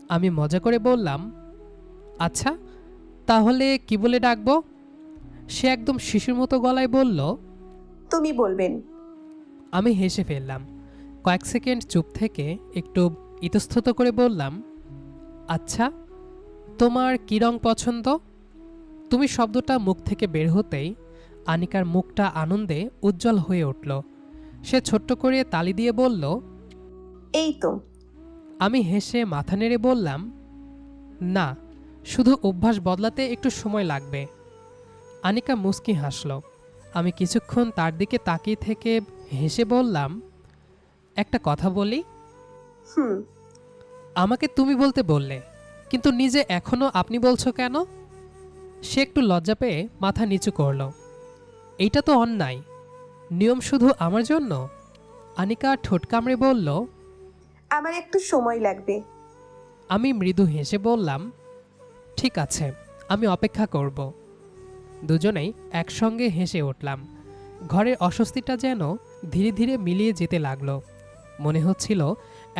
আমি মজা করে বললাম, আচ্ছা তাহলে কি বলে ডাকবো? সে একদম শিশুর মতো গলায় বলল, তুমি বলবেন। আমি হেসে ফেললাম। কয়েক সেকেন্ড চুপ থেকে একটু ইতস্তত করে বললাম, আচ্ছা তোমার কী রং পছন্দ? তুমি শব্দটা মুখ থেকে বের হতেই আনিকার মুখটা আনন্দে উজ্জ্বল হয়ে উঠল। সে ছোট্ট করে তালি দিয়ে বলল, এই তো। আমি হেসে মাথা নেড়ে বললাম, না, শুধু অভ্যাস বদলাতে একটু সময় লাগবে। আনিকা মুচকি হাসল। আমি কিছুক্ষণ তার দিকে তাকিয়ে থেকে হেসে বললাম, একটা কথা বলি? হুম। আমাকে তুমি বলতে বললে, কিন্তু নিজে এখনো আপনি বলছো কেন? সে একটু লজ্জা পেয়ে মাথা নিচু করল। এইটা তো অন্যায়। নিয়ম শুধু আমার জন্য? আনিকা ঠোঁট কামড়ে বলল, আমার একটু সময় লাগবে। আমি মৃদু হেসে বললাম, ঠিক আছে, আমি অপেক্ষা করব। দুজনেই একসঙ্গে হেসে উঠলাম। ঘরের অস্বস্তিটা যেন ধীরে ধীরে মিলিয়ে যেতে লাগলো। মনে হচ্ছিল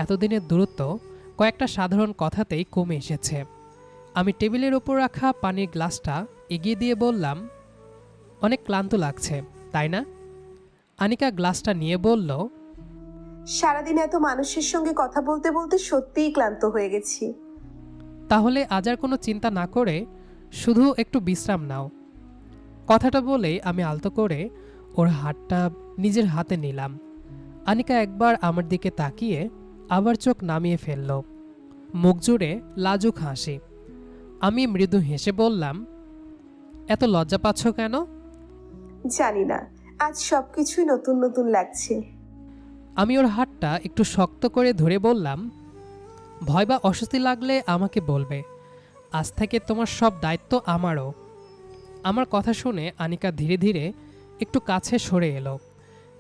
এতদিনের দূরত্ব কয়েকটা সাধারণ কথাতেই কমে এসেছে। আমি টেবিলের ওপর রাখা পানির গ্লাসটা এগিয়ে দিয়ে বললাম, অনেক ক্লান্ত লাগছে, তাই না? আনিকা গ্লাসটা নিয়ে বলল, সারাদিন এত মানুষের সঙ্গে কথা বলতে বলতে সত্যিই ক্লান্ত হয়ে গেছি। তাহলে আজ আর কোনো চিন্তা না করে শুধু একটু বিশ্রাম নাও। কথাটা বলেই আমি আলতো করে ওর হাতটা নিজের হাতে নিলাম। আনিকা একবার আমার দিকে তাকিয়ে আবার চোখ নামিয়ে ফেলল, মুখ জুড়ে লাজুক হাসি। আমি মৃদু হেসে বললাম, এত লজ্জা পাচ্ছ কেন? জানি না, আজ সবকিছুই নতুন নতুন লাগছে। আমি ওর হাতটা একটু শক্ত করে ধরে বললাম, ভয় বা অস্বস্তি লাগলে আমাকে বলবে। আজ থেকে তোমার সব দায়িত্ব আমারও। আমার কথা শুনে আনিকা ধীরে ধীরে একটু কাছে সরে এলো।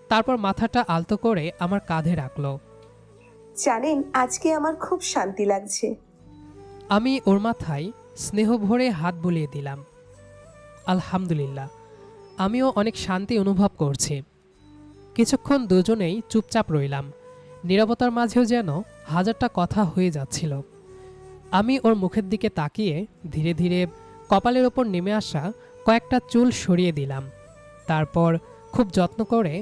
তারপর মাথাটা আলতো করে আমার কাঁধে রাখল। জানেন, আজকে আমার খুব শান্তি লাগছে। আমি ওর মাথায় স্নেহ ভরে হাত বুলিয়ে দিলাম। আলহামদুলিল্লাহ, আমিও অনেক শান্তি অনুভব করছি। কিছুক্ষণ দুজনেই চুপচাপ রইলাম। নীরবতার মাঝেও যেন হাজারটা কথা হয়ে যাচ্ছিল। আমি ওর মুখের দিকে তাকিয়ে ধীরে ধীরে কপালের ওপর নেমে আসা কয়েকটা চুল সরিয়ে দিলাম। তারপর খুব যত্ন করে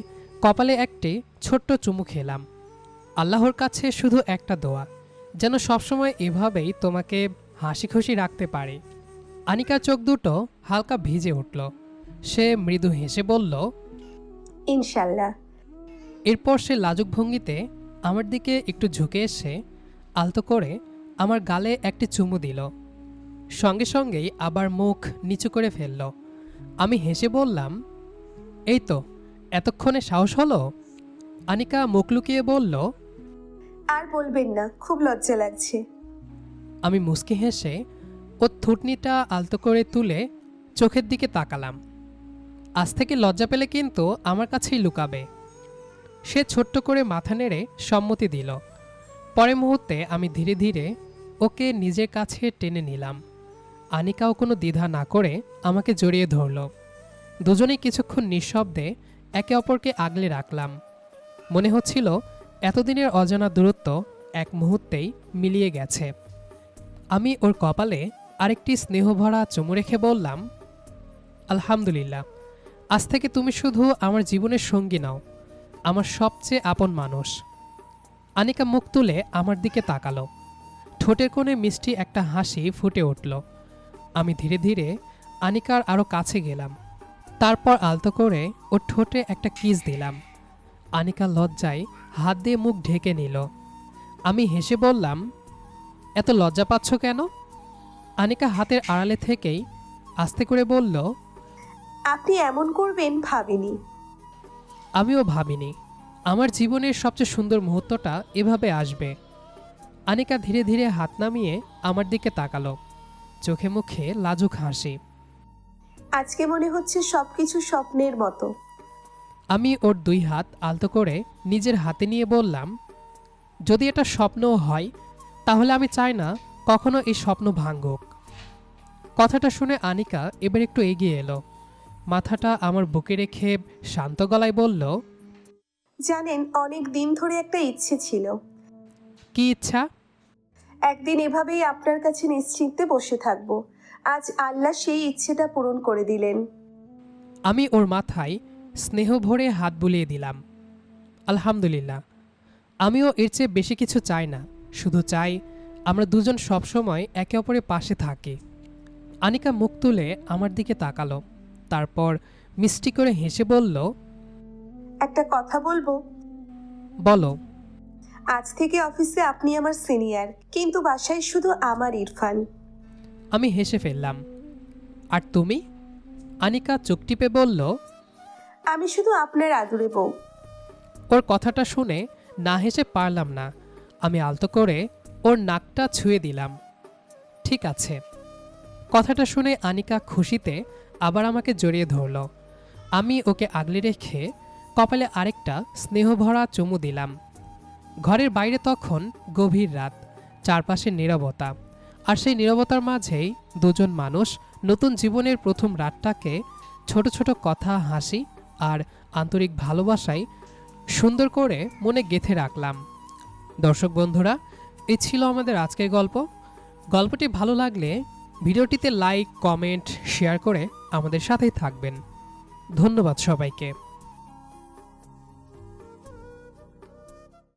কপালে একটি ছোট্ট চুমু খেলাম। আল্লাহর কাছে শুধু একটা দোয়া, যেন সবসময় এভাবেই তোমাকে হাসি খুশি রাখতে পারে। আনিকার চোখ দুটো হালকা ভিজে উঠল। সে মৃদু হেসে বলল, ইনশাল্লাহ। এরপর সে লাজুক ভঙ্গিতে আমার দিকে একটু ঝুঁকে এসে আলতো করে আমার গালে একটি চুমু দিল। সঙ্গে সঙ্গেই আবার মুখ নিচু করে ফেলল। আমি হেসে বললাম, এই তো এতক্ষণে সাহস হলো? আনিকা মুখ লুকিয়ে বলল, আর বলবেন না, খুব লজ্জা লাগছে। আমি মুচকি হেসে ওর থুতনিটা আলতো করে তুলে চোখের দিকে তাকালাম। আজ থেকে লজ্জা পেলে কিন্তু আমার কাছেই লুকাবে। সে ছোট্ট করে মাথা নেড়ে সম্মতি দিল। পরের মুহূর্তে আমি ধীরে ধীরে ওকে নিজের কাছে টেনে নিলাম। আনিকাও কোনো দ্বিধা না করে আমাকে জড়িয়ে ধরল। দুজনেই কিছুক্ষণ নিঃশব্দে একে অপরকে আগলে রাখলাম। মনে হচ্ছিল এতদিনের অজানা দূরত্ব এক মুহূর্তেই মিলিয়ে গেছে। আমি ওর কপালে আরেকটি স্নেহভরা চুমু রেখে বললাম, আলহামদুলিল্লাহ, আজ থেকে তুমি শুধু আমার জীবনের সঙ্গী নাও, আমার সবচেয়ে আপন মানুষ। আনিকা মুখ তুলে আমার দিকে তাকালো। ঠোঁটের কোণে মিষ্টি একটা হাসি ফুটে উঠল। আমি ধীরে ধীরে আনিকার আরও কাছে গেলাম। তারপর আলতো করে ওর ঠোঁটে একটা কিস দিলাম। আনিকা লজ্জায় হাত দিয়ে মুখ ঢেকে নিল। আমি হেসে বললাম, এত লজ্জা পাচ্ছ কেন? আনিকা হাতের আড়ালে থেকেই আস্তে করে বলল, আপনি এমন করবেন ভাবিনি। আমিও ভাবিনি আমার জীবনের সবচেয়ে সুন্দর মুহূর্তটা এভাবে আসবে। আনিকা ধীরে ধীরে হাত নামিয়ে আমার দিকে তাকালো, চোখে মুখে লাজুক হাসি। আজকে মনে হচ্ছে সবকিছু স্বপ্নের মতো। আমি ওর দুই হাত আলতো করে নিজের হাতে নিয়ে বললাম, যদি এটা স্বপ্নও হয় তাহলে আমি চাই না কখনো এই স্বপ্ন ভাঙুক। কথাটা শুনে আনিকা এবার একটু এগিয়ে এলো। মাথাটা আমার বুকে রেখে শান্ত গলায় বলল, জানেন, অনেক দিন ধরে একটা ইচ্ছে ছিল। কি ইচ্ছা? একদিন এভাবেই আপনার কাছে নিশ্চিন্তে বসে থাকবো। আজ আল্লাহ সেই ইচ্ছেটা পূরণ করে দিলেন। আমি ওর মাথায় স্নেহ ভরে হাত বুলিয়ে দিলাম। আলহামদুলিল্লাহ, আমিও এর চেয়ে বেশি কিছু চাই না, শুধু চাই আমরা দুজন সবসময় একে অপরের পাশে থাকি। আনিকা মুখ তুলে আমার দিকে তাকালো, তারপর মিষ্টি করে হেসে বলল, একটা কথা বলবো? বলো। আজ থেকে অফিসে আপনি আমার সিনিয়র, কিন্তু বাসায় শুধু আমার ইরফান। আমি হেসে ফেললাম। আর তুমি? আনিকা চোখ টিপে বলল, আমি শুধু আপনার আদুরে বউ। ওর কথাটা শুনে না হেসে পারলাম না। আমি আলতো করে ওর নাকটা ছুঁয়ে দিলাম। ঠিক আছে। কথাটা শুনে আনিকা খুশিতে আবার আমাকে জড়িয়ে ধরল। আমি ওকে আগলে রেখে কপালে আরেকটা স্নেহভরা চুমু দিলাম। ঘরের বাইরে তখন গভীর রাত, চারপাশে নীরবতা। আর সেই নীরবতার মাঝেই দুজন মানুষ নতুন জীবনের প্রথম রাতটাকে ছোট ছোট কথা, হাসি আর আন্তরিক ভালোবাসায় সুন্দর করে মনে গেঁথে রাখলাম। দর্শক বন্ধুরা, এই ছিল আমাদের আজকের গল্প। গল্পটি ভালো লাগলে ভিডিওটিতে লাইক, কমেন্ট, শেয়ার করে আমাদের সাথেই থাকবেন। ধন্যবাদ সবাইকে।